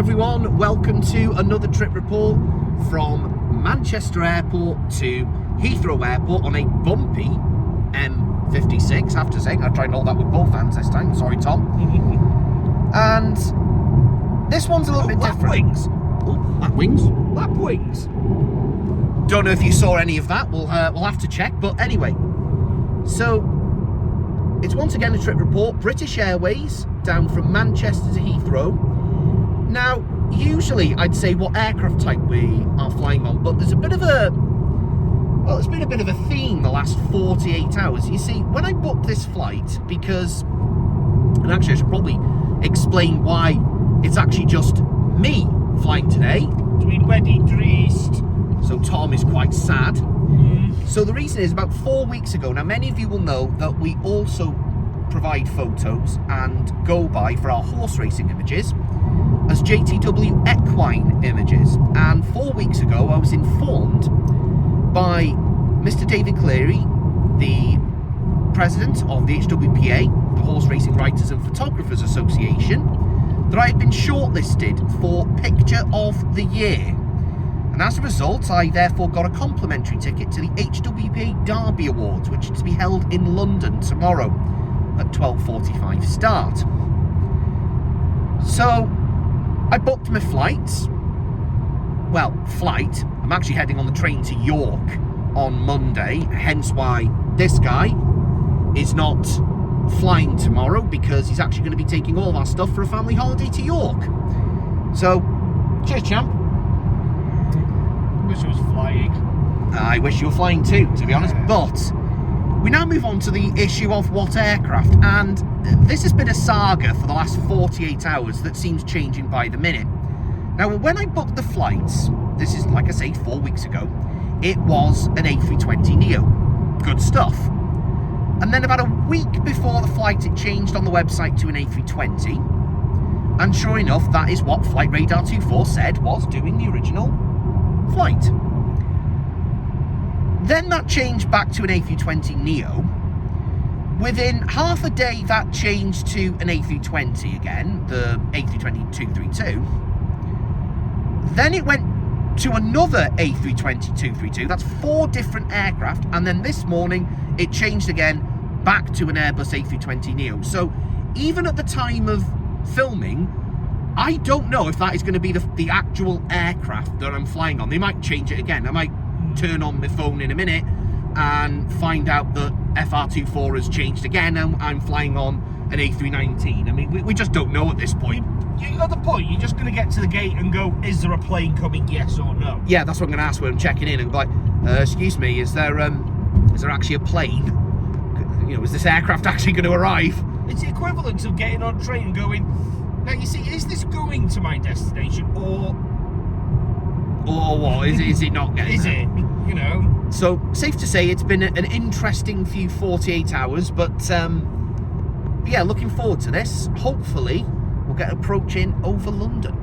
everyone, welcome to another trip report from Manchester Airport to Heathrow Airport on a bumpy M56. I have to say, I tried and hold that with both hands this time, sorry Tom. And this one's a little bit different. Wings. Oh, lap wings. Lap wings. Don't know if you saw any of that, we'll have to check, but anyway. So, it's once again a trip report, British Airways, down from Manchester to Heathrow. Now, usually I'd say what aircraft type we are flying on, but there's a bit of a, well, it's been a bit of a theme the last 48 hours. You see, when I booked this flight, because, and actually I should probably explain why it's actually just me flying today. Between wedding dressed. So Tom is quite sad. So the reason is about 4 weeks ago, now many of you will know that we also provide photos and go by for our horse racing images as JTW equine images. And 4 weeks ago I was informed by Mr. David Cleary, the president of the HWPA, the Horse Racing Writers and Photographers Association, that I had been shortlisted for Picture of the Year. And as a result, I therefore got a complimentary ticket to the HWPA Derby Awards, which is to be held in London tomorrow at 12:45 start. So I booked my flights. Well, flight. I'm actually heading on the train to York on Monday, hence why this guy is not flying tomorrow, because he's actually going to be taking all of our stuff for a family holiday to York. So, cheers, champ. Wish I was flying. I wish you were flying too, to be honest, but we now move on to the issue of what aircraft, and this has been a saga for the last 48 hours that seems changing by the minute. Now, when I booked the flights, this is, like I say, 4 weeks ago, it was an A320neo. Good stuff. And then about a week before the flight, it changed on the website to an A320, and sure enough, that is what Flight Radar 24 said was doing the original flight. Then that changed back to an A320neo. Within half a day, that changed to an A320 again, the A320-232. Then it went to another A320-232. That's 4 different aircraft. And then this morning, it changed again back to an Airbus A320neo. So even at the time of filming, I don't know if that is going to be the actual aircraft that I'm flying on. They might change it again. I might turn on my phone in a minute and find out that FR24 has changed again and I'm flying on an A319. I mean, we just don't know at this point. At the point, you're just going to get to the gate and go, is there a plane coming, yes or no? Yeah, that's what I'm going to ask when I'm checking in. And be like, excuse me, is there actually a plane? You know, is this aircraft actually going to arrive? It's the equivalent of getting on a train and going, now you see, is this going to my destination or what? Is it not getting is there? it? You know? So, safe to say it's been an interesting few 48 hours, but yeah, looking forward to this. Hopefully, we'll get approaching over London.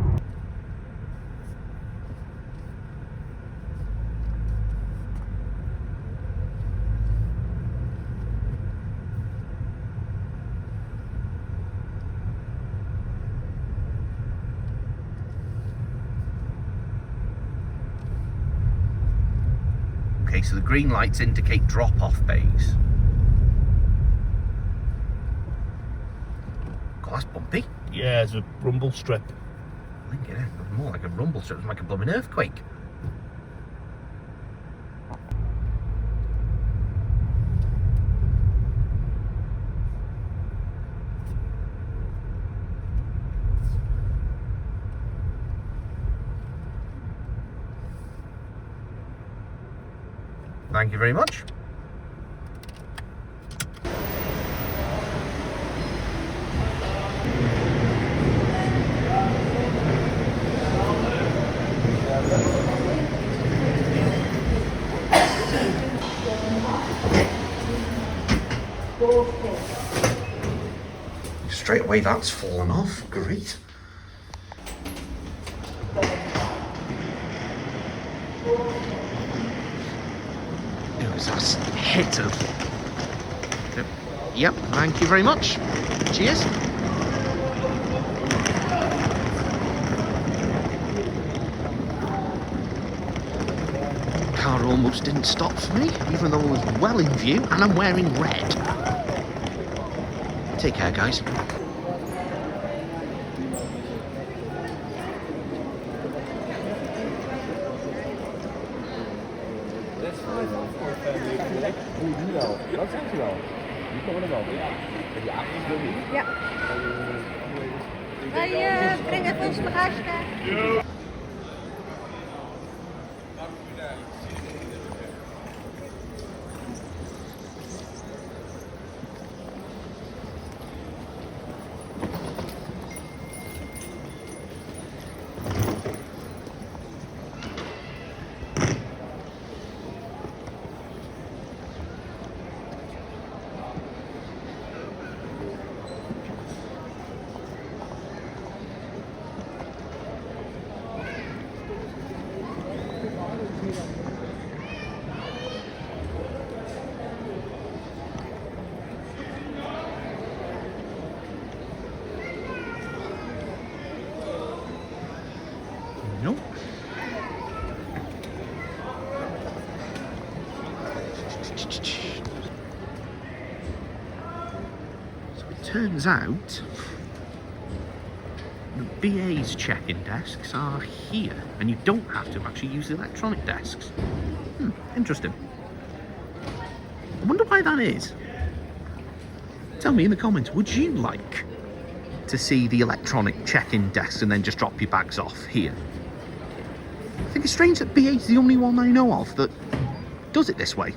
Okay, so the green lights indicate drop-off bays. God, that's bumpy. Yeah, it's a rumble strip. I think it is more like a rumble strip, it's like a blooming earthquake. Thank you very much. Straight away that's fallen off, great. It was a hit of... Yep, thank you very much. Cheers. almost didn't stop for me, even though I was well in view, and I'm wearing red. Take care, guys. Ja. Wij brengen even ons bagage naar. Nope. So it turns out the BA's check-in desks are here, and you don't have to actually use the electronic desks. Interesting. I wonder why that is. Tell me in the comments, would you like to see the electronic check-in desks and then just drop your bags off here? I think it's strange that BA is the only one I know of that does it this way.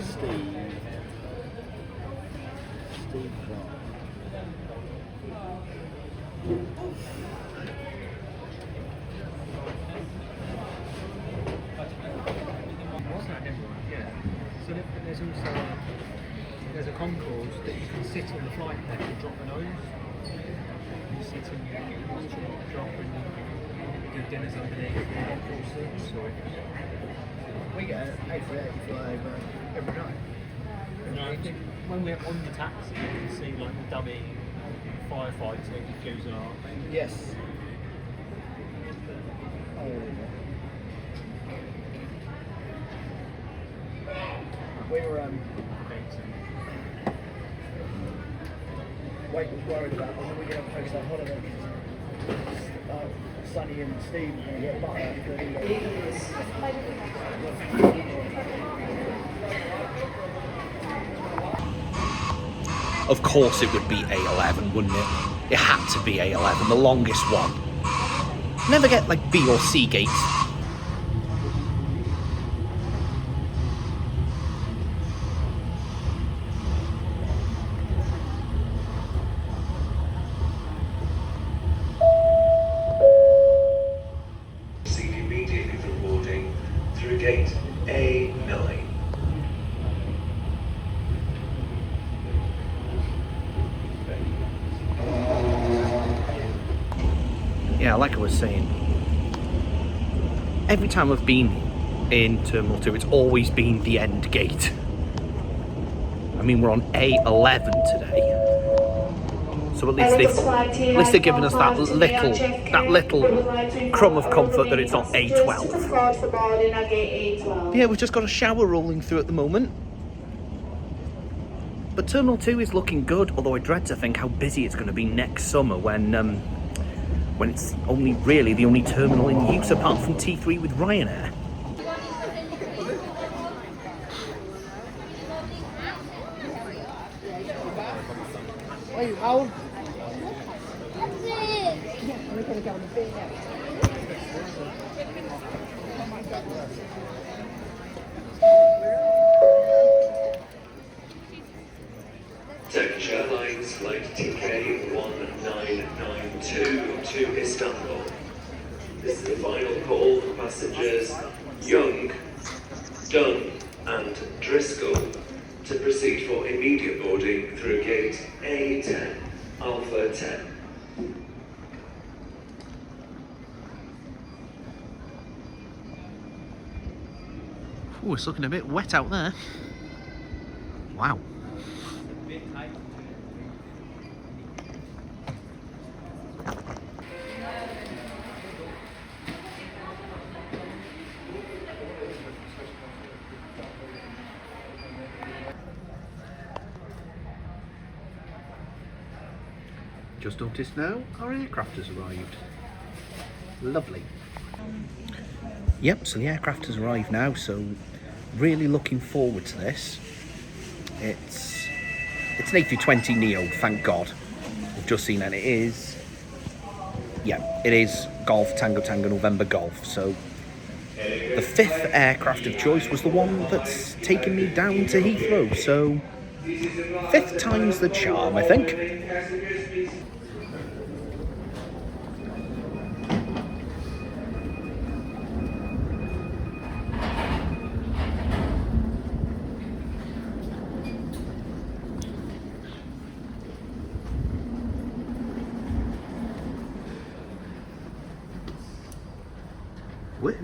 Steve Clark. Yeah. So there's also there's a concourse that you can sit on the flight deck and drop the nose. You sit and drop and do dinners underneath and get full seats. We get A380 flyover every night. When we're on the taxi, you can see like the dummy firefighting fuselage. Yes. Oh. We were Wade was worried about when we get up post our holiday. Sonny and Steve are going to get butter after Of course it would be A11, wouldn't it? It had to be A11, the longest one. Never get like B or C gates. Proceed immediately from boarding through gate A9. Yeah, like I was saying, every time I've been in Terminal 2, it's always been the end gate. I mean, we're on A11 today, so at least they've given us that little crumb of comfort that it's not A12. Yeah, we've just got a shower rolling through at the moment. But Terminal 2 is looking good, although I dread to think how busy it's going to be next summer when it's only really the only terminal in use apart from T3 with Ryanair. Wait, hold. Turkish Airlines flight TK1992 to Istanbul. This is the final call for passengers Young, Dunn and Driscoll to proceed for immediate boarding through gate A10, Alpha 10. Ooh, it's looking a bit wet out there. Wow. Just noticed now, our aircraft has arrived. Lovely. Yep, so the aircraft has arrived now, so really looking forward to this. It's an A320neo, thank God. We've just seen that it is, yeah, it is Golf Tango Tango November Golf. So the fifth aircraft of choice was the one that's taken me down to Heathrow. So fifth time's the charm, I think. Woo.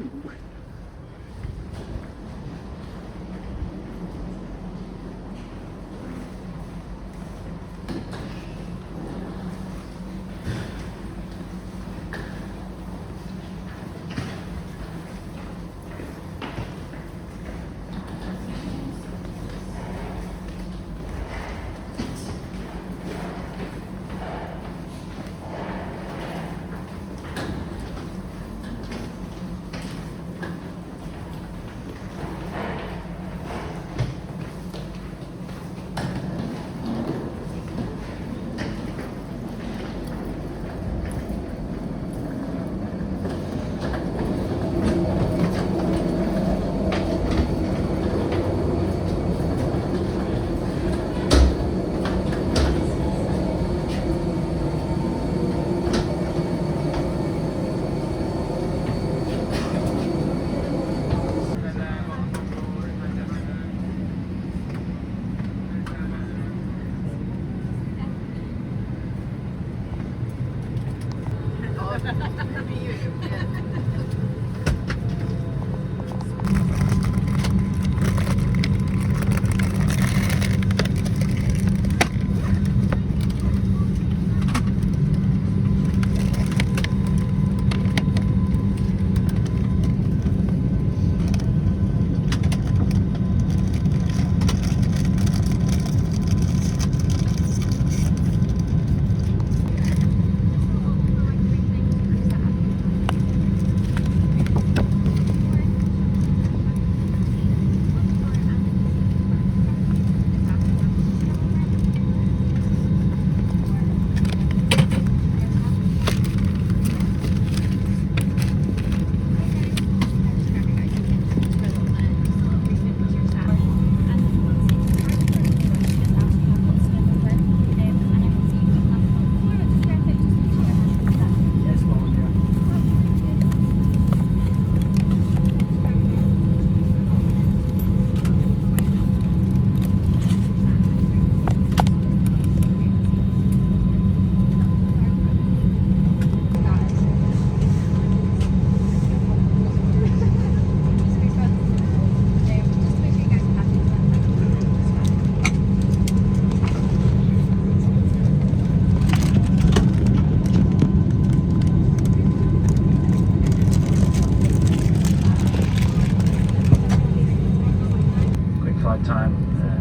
flight time.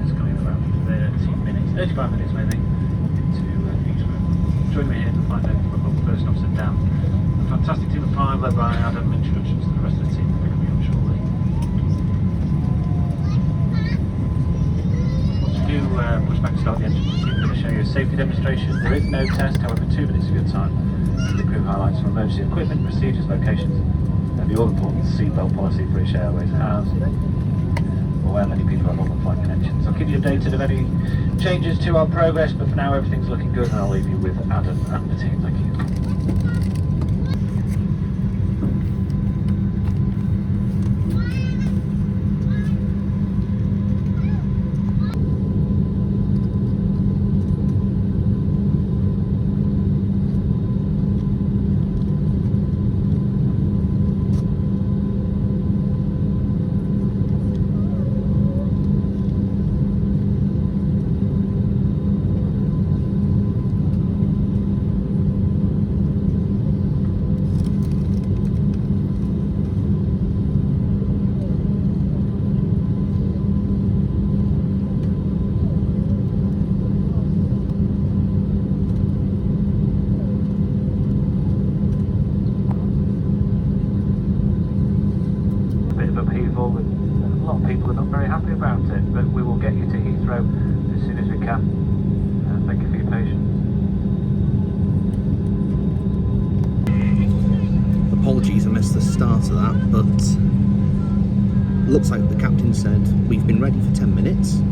It's coming in about 35 minutes maybe, to Heathrow. Join me here to find out if I've got the first officer down. A fantastic team of 5 led by Adam. Introductions to the rest of the team will be coming up shortly. Once we do push back to start the engine, the team are going to show you a safety demonstration. There is no test, however 2 minutes of your time. The crew highlights from emergency equipment, procedures, locations, and the all-important seatbelt policy British Airways has, or where many people have on-flight connections. I'll keep you updated of any changes to our progress, but for now everything's looking good, and I'll leave you with Adam and the team. Thank you. Upheaval, and a lot of people are not very happy about it, but we will get you to Heathrow as soon as we can. Thank you for your patience. Apologies, I missed the start of that, but looks like the captain said we've been ready for 10 minutes,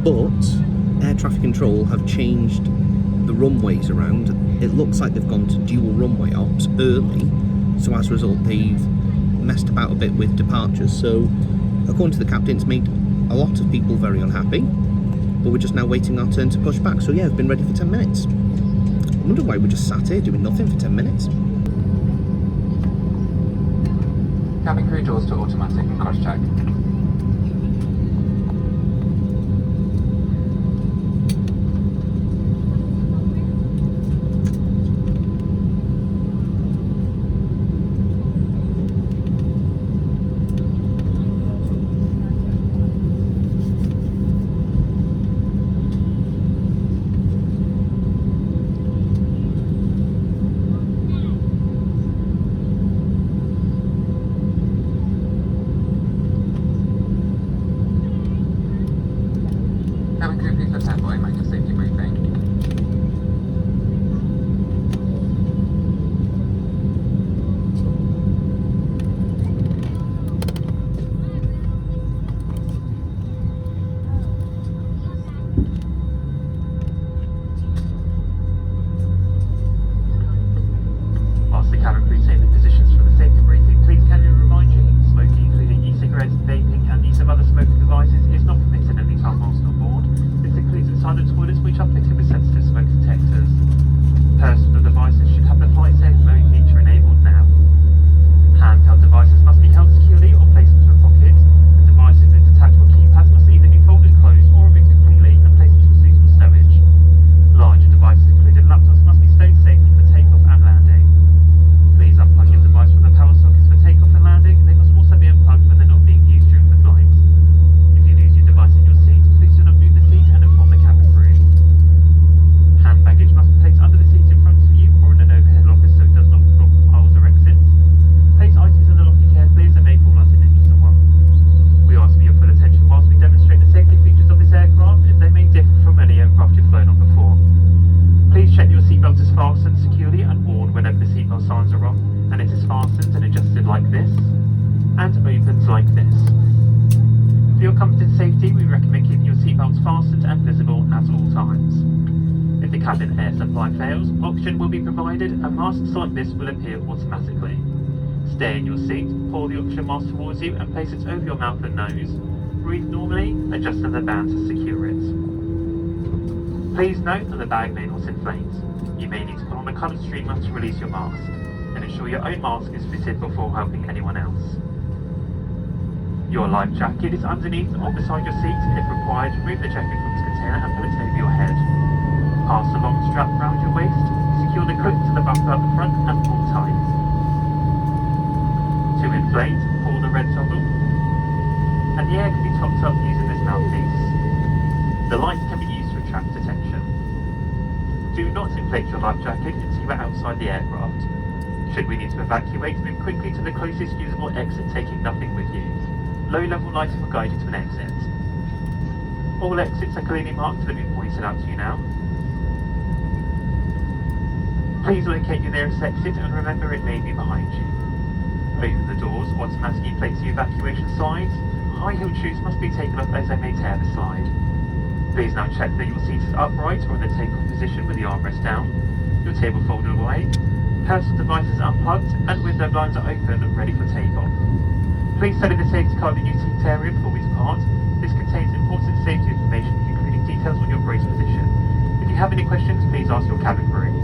but air traffic control have changed the runways around. It looks like they've gone to dual runway ops early, so as a result they've messed about a bit with departures. So according to the captain, it's made a lot of people very unhappy, but we're just now waiting our turn to push back. So yeah, we've been ready for 10 minutes. I wonder why we just sat here doing nothing for 10 minutes. Cabin crew doors to automatic and cross check. Cabin crew, please attend Boeing make a safety briefing. Whilst the cabin crew take the positions for the safety briefing, please can we remind you, smoking, including e-cigarettes, vaping and use of other smoking devices is not permitted any time whilst on board. This includes silent toilets which are fitted with sensitive smoke detectors. Personal devices should have the flight safe mode feature enabled now. Handheld devices must be held securely or placed into a pocket, and devices with detachable keypads must either be folded closed or removed completely and placed into a suitable stowage. Larger devices, including laptops, must be stowed safely for takeoff and landing. Please unplug your device from the power sockets for takeoff and landing. They must also be unplugged when they're not being used during the flight. If you lose your device in your seat, please do not move the seat and inform the cabin crew. Hand baggage must be placed under the seat in front of you or in an overhead locker so it does not block aisles or exits. Place items in the locker carefully as they may fall out in inches of one. We ask for your full attention whilst we demonstrate the safety features of this aircraft, as they may differ from any aircraft you've flown on before. Please check your seatbelt is fastened securely and worn whenever the seatbelt signs are on, and it is fastened and adjusted like this, and opens like this. For your comfort and safety, we recommend keeping your seatbelts fastened and visible at all times. If the cabin air supply fails, oxygen will be provided and masks like this will appear automatically. Stay in your seat, pull the oxygen mask towards you and place it over your mouth and nose. Breathe normally, adjusting the band to secure it. Please note that the bag may not inflate. You may need to put on a coloured streamer to release your mask, and ensure your own mask is fitted before helping anyone else. Your life jacket is underneath or beside your seat, and if required, remove the jacket from its container and pull it over your head. Pass the long strap around your waist, secure the clip to the bumper at the front and pull tight. To inflate, pull the red toggle, and the air can be topped up using this mouthpiece. The light can be used to attract attention. Do not inflate your life jacket until you are outside the aircraft. Should we need to evacuate, move quickly to the closest usable exit, taking nothing with you. Low-level lighting will guide you to an exit. All exits are clearly marked and have been pointed out to you now. Please locate your nearest exit and remember it may be behind you. Open the doors, automatically place the evacuation slides. High-heeled shoes must be taken off as they may tear the slide. Please now check that your seat is upright or in the take-off position with the armrest down, your table folded away, personal devices unplugged, and window blinds are open and ready for take-off. Please study the safety card in your seat area before we depart. This contains important safety information, including details on your brace position. If you have any questions, please ask your cabin crew.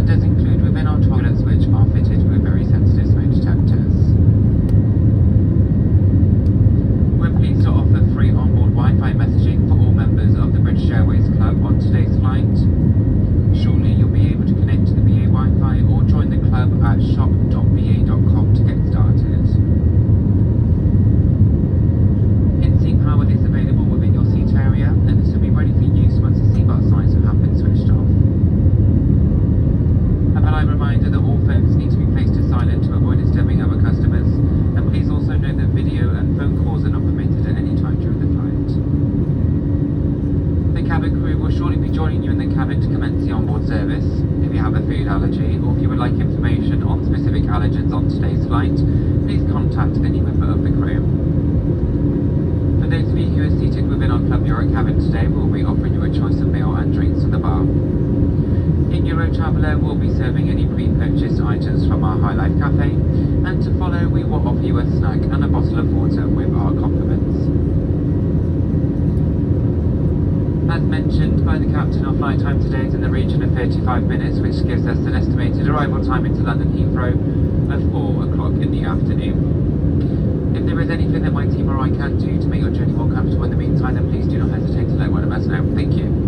That does include within our toilets, which are fitted with very sensitive smoke detectors. We're pleased to offer free onboard Wi-Fi messaging for all members of the British Airways Club on today's flight. Shortly you'll be able to connect to the BA Wi-Fi or join the club at shop.ba.com to get started. In-seat power is available within your seat area, and this will be ready for use once the seatbelt signs have been switched off. A polite reminder that all phones need to be placed to silent to avoid disturbing other customers, and please also note that video and phone calls are not permitted at any time during the flight. The cabin crew will shortly be joining you in the cabin to commence the onboard service. If you have a food allergy or if you would like information on specific allergens on today's flight, please contact any member of the crew. For those of you who are seated within our Club Euro cabin today, we'll be offering you a choice of meal and drinks from the bar. In Euro Traveller, we'll be serving any pre-purchased items from our High Life Cafe, and to follow, we will offer you a snack and a bottle of water with our compliments. As mentioned by the captain, our flight time today is in the region of 35 minutes, which gives us an estimated arrival time into London Heathrow of 4 o'clock in the afternoon. If there is anything that my team or I can do to make your journey more comfortable in the meantime, then please do not hesitate to let one of us know. Thank you.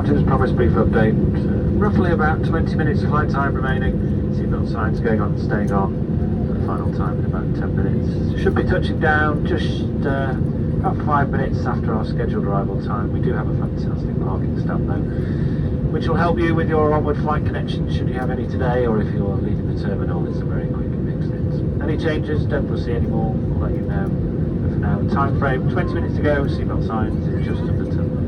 Captain, as promised, brief update. Roughly about 20 minutes of flight time remaining. Seatbelt signs going on and staying on for the final time in about 10 minutes. Should be touching down just about 5 minutes after our scheduled arrival time. We do have a fantastic parking stamp though, which will help you with your onward flight connections should you have any today, or if you're leaving the terminal. It's a very quick and fix it. Any changes, don't foresee any more, we'll let you know. But for now, time frame 20 minutes to go, seatbelt signs in just under 10 minutes.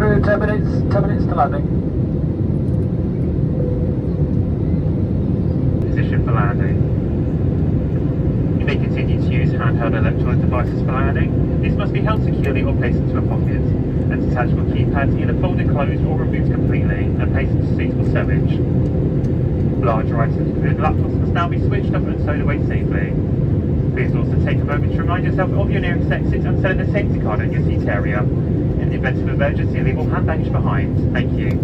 Crew, 10 minutes to landing. Position for landing. You may continue to use handheld electronic devices for landing. These must be held securely or placed into a pocket. And detachable keypads either folded closed or removed completely and placed into suitable stowage. Larger items, including laptops, must now be switched off and stowed away safely. Please also take a moment to remind yourself of your nearest exit and send a safety card in your seat area. In the event of emergency, leave all hand baggage behind. Thank you.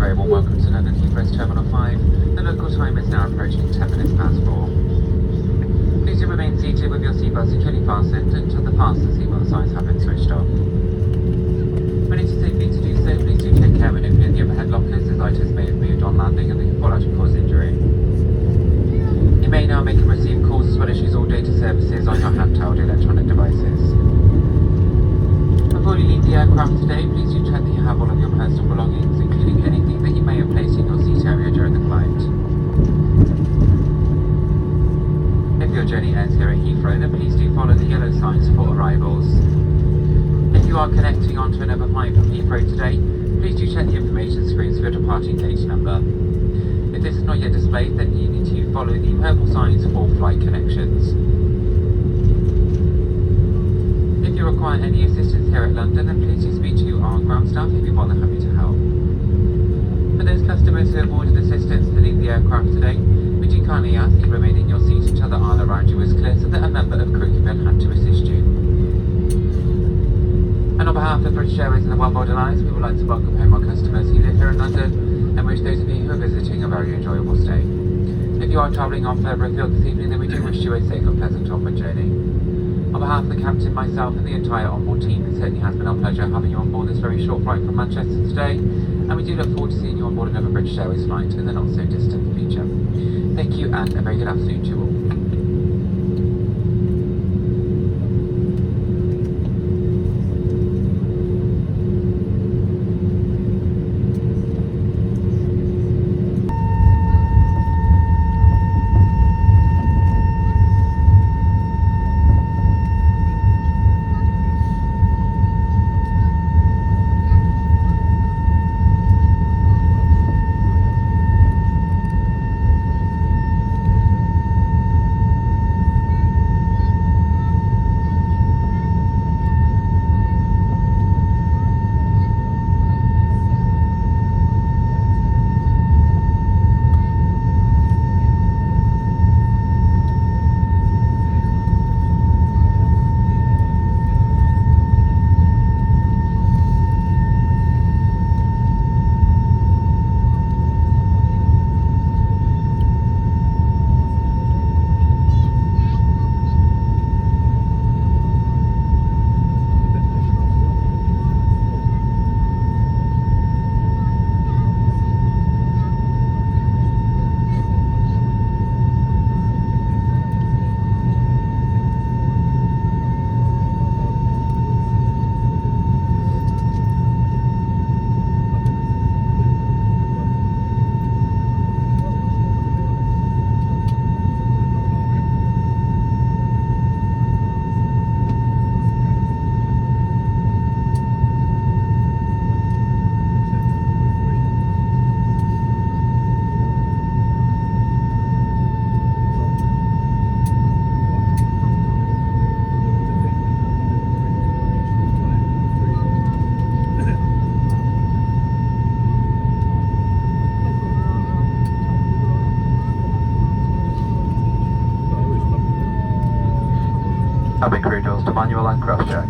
very warm welcome to London Heathrow's Terminal 5. The local time is now approaching 10 minutes past 4. Please do remain seated with your seatbelt securely fastened until the fasten seatbelt signs have been switched off. When it is safe for you to do so, please do take care when opening the overhead lockers, as items may have moved on landing and they can fall out and cause injury. You may now make and receive calls as well as use all data services on your handheld electronic devices. Before you leave the aircraft today, please do check that you have all of your personal belongings, including anything that you may have placed in your seat area during the flight. If your journey ends here at Heathrow, then please do follow the yellow signs for arrivals. If you are connecting onto another flight from Heathrow today, please do check the information screens for your departing gate number. If this is not yet displayed, then you need to follow the purple signs for flight connections. If you require any assistance here at London, then please do speak to our ground staff if you're more than happy to help. For those customers who have ordered assistance to leave the aircraft today, we do kindly ask that you remain in your seat until the aisle around you is clear so that a member of crew can be on hand to assist you. And on behalf of British Airways and the One World Alliance, we would like to welcome home our customers who live here in London and wish those of you who are visiting a very enjoyable stay. If you are travelling on further afield this evening, then we do wish you a safe and pleasant onward journey. On behalf of the captain, myself and the entire onboard team, it certainly has been our pleasure having you on board this very short flight from Manchester today, and we do look forward to seeing you on board another British Airways flight in the not so distant future. Thank you and a very good afternoon to you all. Cabin crew doors to manual and cross check.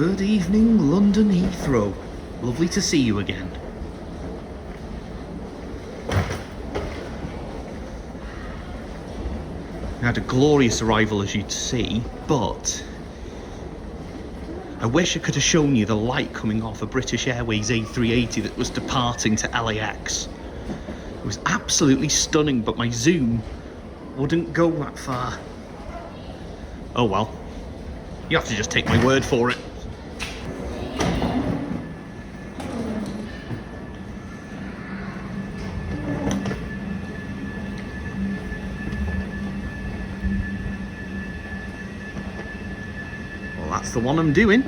Good evening, London Heathrow. Lovely to see you again. I had a glorious arrival, as you'd see, but I wish I could have shown you the light coming off a British Airways A380 that was departing to LAX. It was absolutely stunning, but my zoom wouldn't go that far. Oh well, you have to just take my word for it. Well, that's the one I'm doing.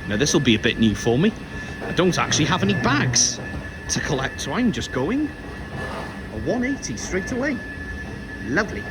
Now this will be a bit new for me. I don't actually have any bags to collect, so I'm just going a 180 straight away. Lovely.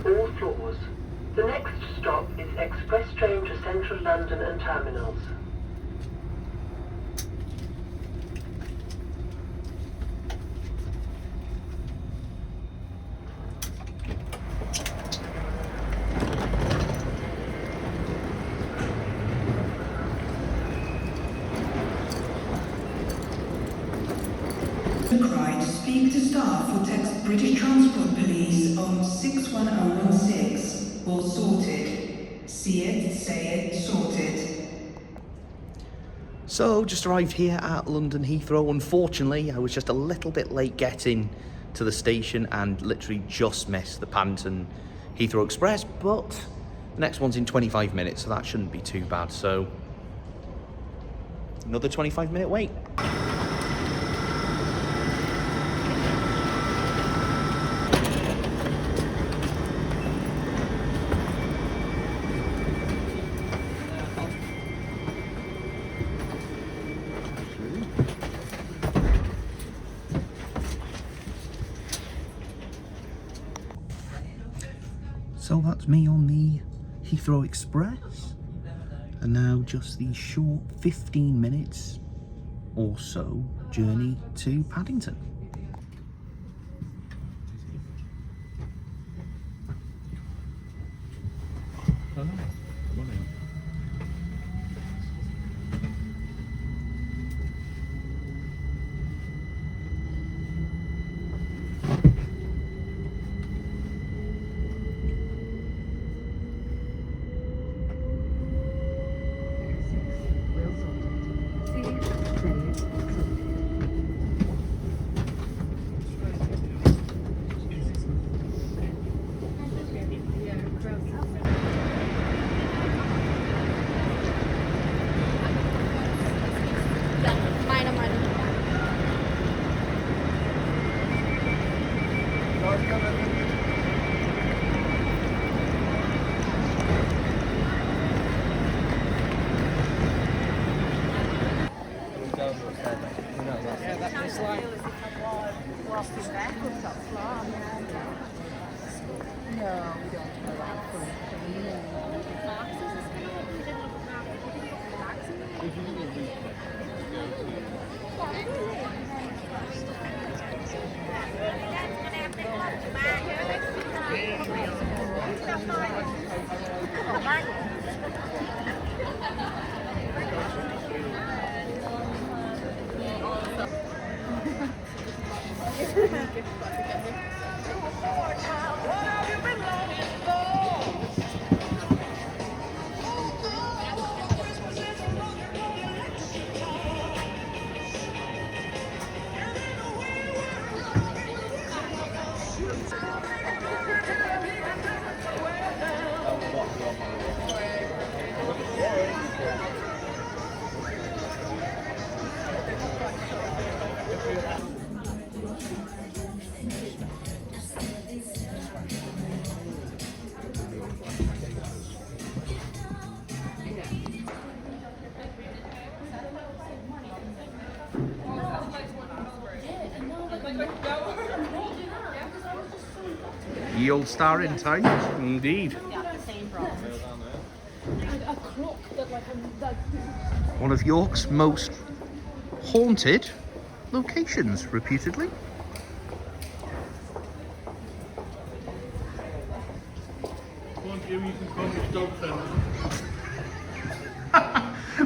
All floors. The next stop is express train to central London and terminals. Cried, speak to staff or text British Transport Police on 61016 or sorted. See it, say it, sorted. So, just arrived here at London Heathrow. Unfortunately, I was just a little bit late getting to the station and literally just missed the Paddington Heathrow Express, but the next one's in 25 minutes, so that shouldn't be too bad. So, another 25-minute wait. So that's me on the Heathrow Express, and now just the short 15 minutes or so journey to Paddington. Yeah, that's like Ye old star in time. Indeed. One of York's most haunted locations, reputedly.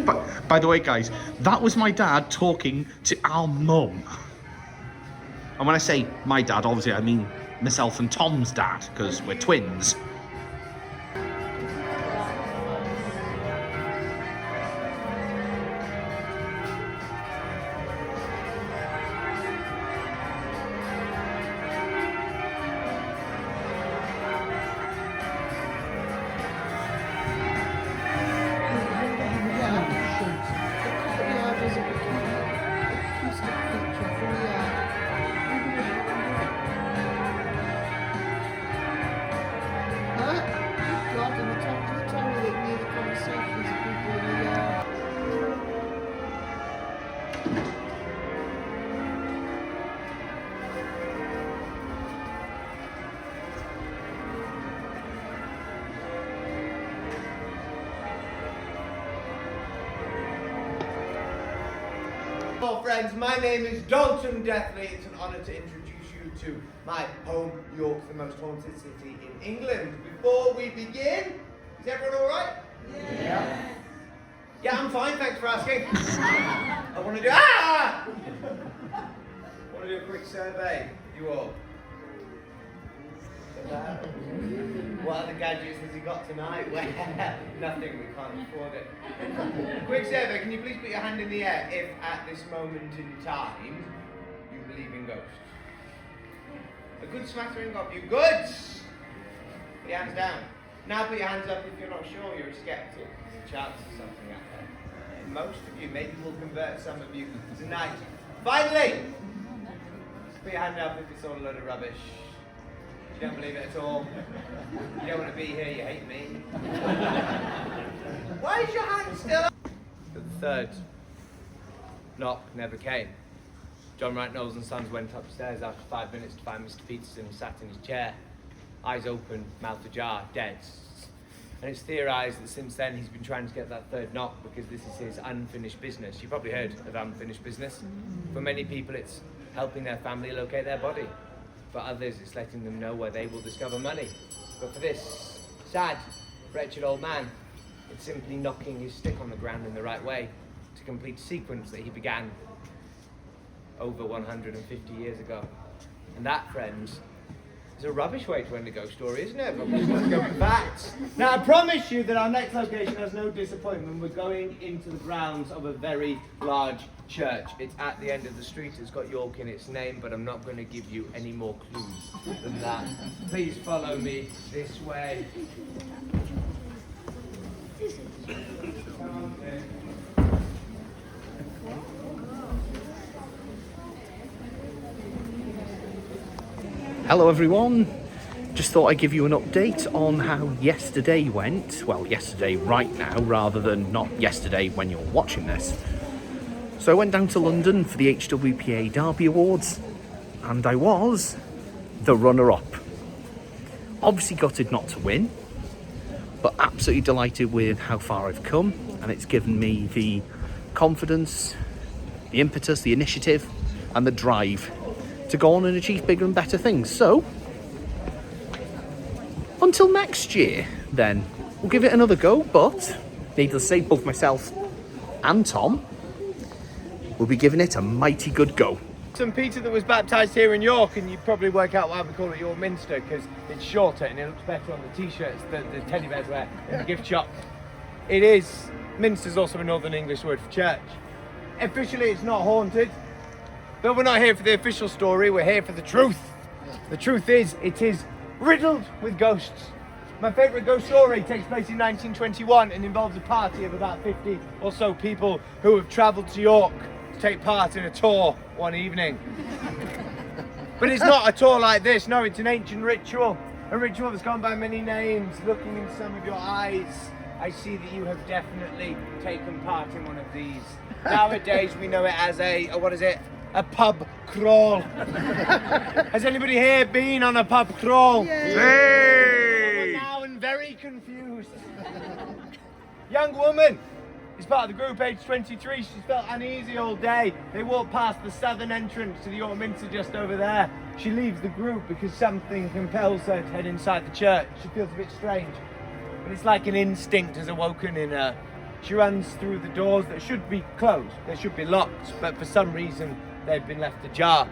But by the way, guys, that was my dad talking to our mum. And when I say my dad, obviously I mean myself and Tom's dad, because we're twins. Hello friends, my name is Dalton Deathley. It's an honour to introduce you to my home, York, the most haunted city in England. Before we begin, is everyone alright? Yeah. Yeah, I'm fine, thanks for asking. I want to do a quick survey, you all. What other gadgets has he got tonight? Well, nothing, we can't afford it. Quick survey, can you please put your hand in the air if at this moment in time you believe in ghosts? A good smattering of you. Good! Put your hands down. Now put your hands up if you're not sure, you're a skeptic. There's a chance of something out there. And most of you, maybe we'll convert some of you tonight. Finally! Put your hand up if it's all a load of rubbish. You don't believe it at all. You don't want to be here, you hate me. Why is your hand still up? But the third knock never came. John Wright Knowles and Sons went upstairs after 5 minutes to find Mr. Peterson sat in his chair, eyes open, mouth ajar, dead. And it's theorised that since then he's been trying to get that third knock because this is his unfinished business. You've probably heard of unfinished business. For many people it's helping their family locate their body. For others, it's letting them know where they will discover money. But for this sad, wretched old man, it's simply knocking his stick on the ground in the right way to complete a sequence that he began over 150 years ago. And that, friends, is a rubbish way to end a ghost story, isn't it? But we're going to go with facts. Now, I promise you that our next location has no disappointment. We're going into the grounds of a very large church. It's at the end of the street. It's got York in its name, but I'm not going to give you any more clues than that. Please follow me this way. Hello everyone, just thought I'd give you an update on how yesterday went. Well, yesterday right now, rather than not yesterday when you're watching this. So I went down to London for the HWPA Derby Awards, and I was the runner-up. Obviously gutted not to win, but absolutely delighted with how far I've come, and it's given me the confidence, the impetus, the initiative, and the drive to go on and achieve bigger and better things. So, until next year, then, we'll give it another go, but, needless to say, both myself and Tom will be giving it a mighty good go. St. Peter that was baptised here in York, and you probably work out why we call it York Minster, because it's shorter and it looks better on the t-shirts that the teddy bears wear in the gift shop. It is, Minster's also a Northern English word for church. Officially it's not haunted, but we're not here for the official story, we're here for the truth. The truth is, it is riddled with ghosts. My favourite ghost story takes place in 1921 and involves a party of about 50 or so people who have travelled to York to take part in a tour one evening. But it's not a tour like this, no, it's an ancient ritual. A ritual that's gone by many names. Looking in some of your eyes, I see that you have definitely taken part in one of these. Nowadays we know it as a pub crawl. Has anybody here been on a pub crawl? Hey! Now and very confused. Young woman is part of the group, age 23. She's felt uneasy all day. They walk past the southern entrance to the York Minster just over there. She leaves the group because something compels her to head inside the church. She feels a bit strange, but it's like an instinct has awoken in her. She runs through the doors that should be closed. They should be locked, but for some reason they've been left ajar.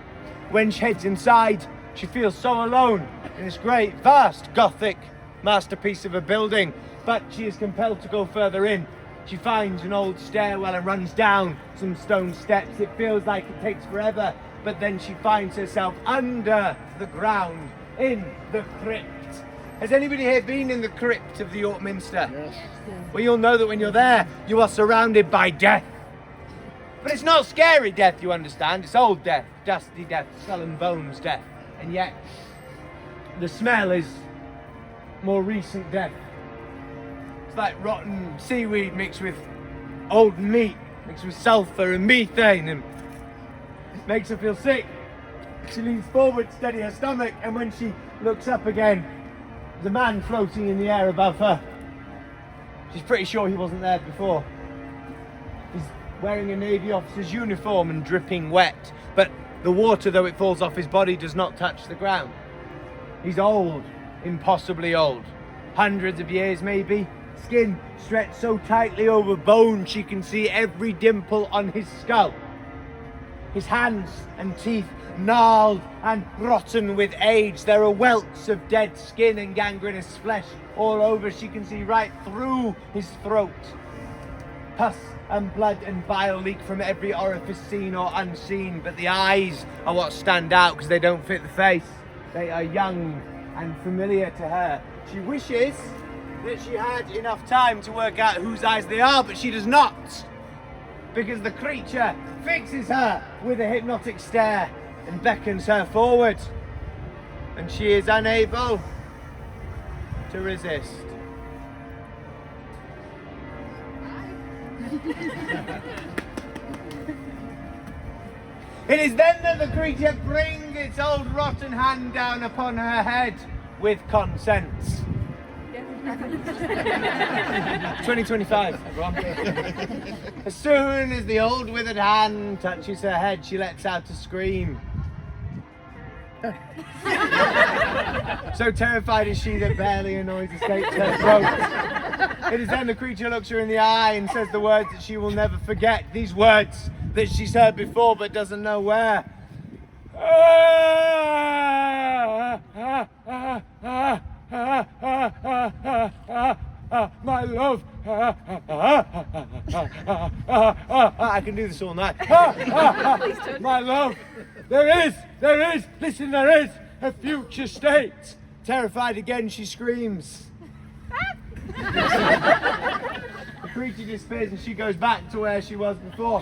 When she heads inside, she feels so alone in this great, vast, Gothic masterpiece of a building, but she is compelled to go further in. She finds an old stairwell and runs down some stone steps. It feels like it takes forever, but then she finds herself under the ground in the crypt. Has anybody here been in the crypt of the York Minster? Yes. Well, you'll know that when you're there, you are surrounded by death. But it's not scary death, you understand. It's old death, dusty death, skull and bones death. And yet, the smell is more recent death. It's like rotten seaweed mixed with old meat, mixed with sulphur and methane, and it makes her feel sick. She leans forward to steady her stomach, and when she looks up again, there's a man floating in the air above her. She's pretty sure he wasn't there before. He's wearing a Navy officer's uniform and dripping wet, but the water, though it falls off his body, does not touch the ground. He's old, impossibly old. Hundreds of years maybe. Skin stretched so tightly over bone she can see every dimple on his skull. His hands and teeth gnarled and rotten with age. There are welts of dead skin and gangrenous flesh all over. She can see right through his throat. Pus and blood and bile leak from every orifice seen or unseen, but the eyes are what stand out because they don't fit the face. They are young and familiar to her. She wishes that she had enough time to work out whose eyes they are, but she does not, because the creature fixes her with a hypnotic stare and beckons her forward, and she is unable to resist. It is then that the creature brings its old rotten hand down upon her head with consent. 2025, everyone. As soon as the old withered hand touches her head, she lets out a scream. So terrified is she that barely a noise escapes her throat. It is then the creature looks her in the eye and says the words that she will never forget. These words that she's heard before but doesn't know where. My love. I can do this all night. My love. There is, listen, there is a future state. Terrified again, she screams. The creature disappears and she goes back to where she was before.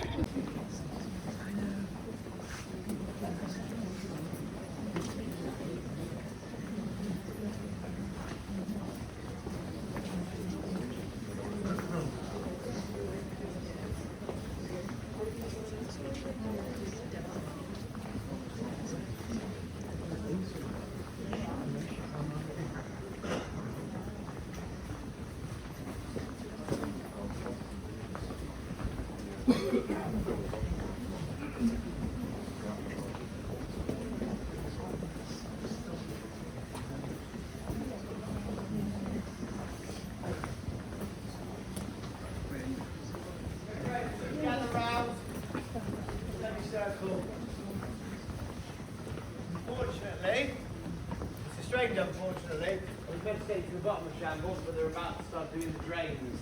Unfortunately, it's a strange unfortunately, I was meant to stay to the bottom of shambles, but they're about to start doing the drains.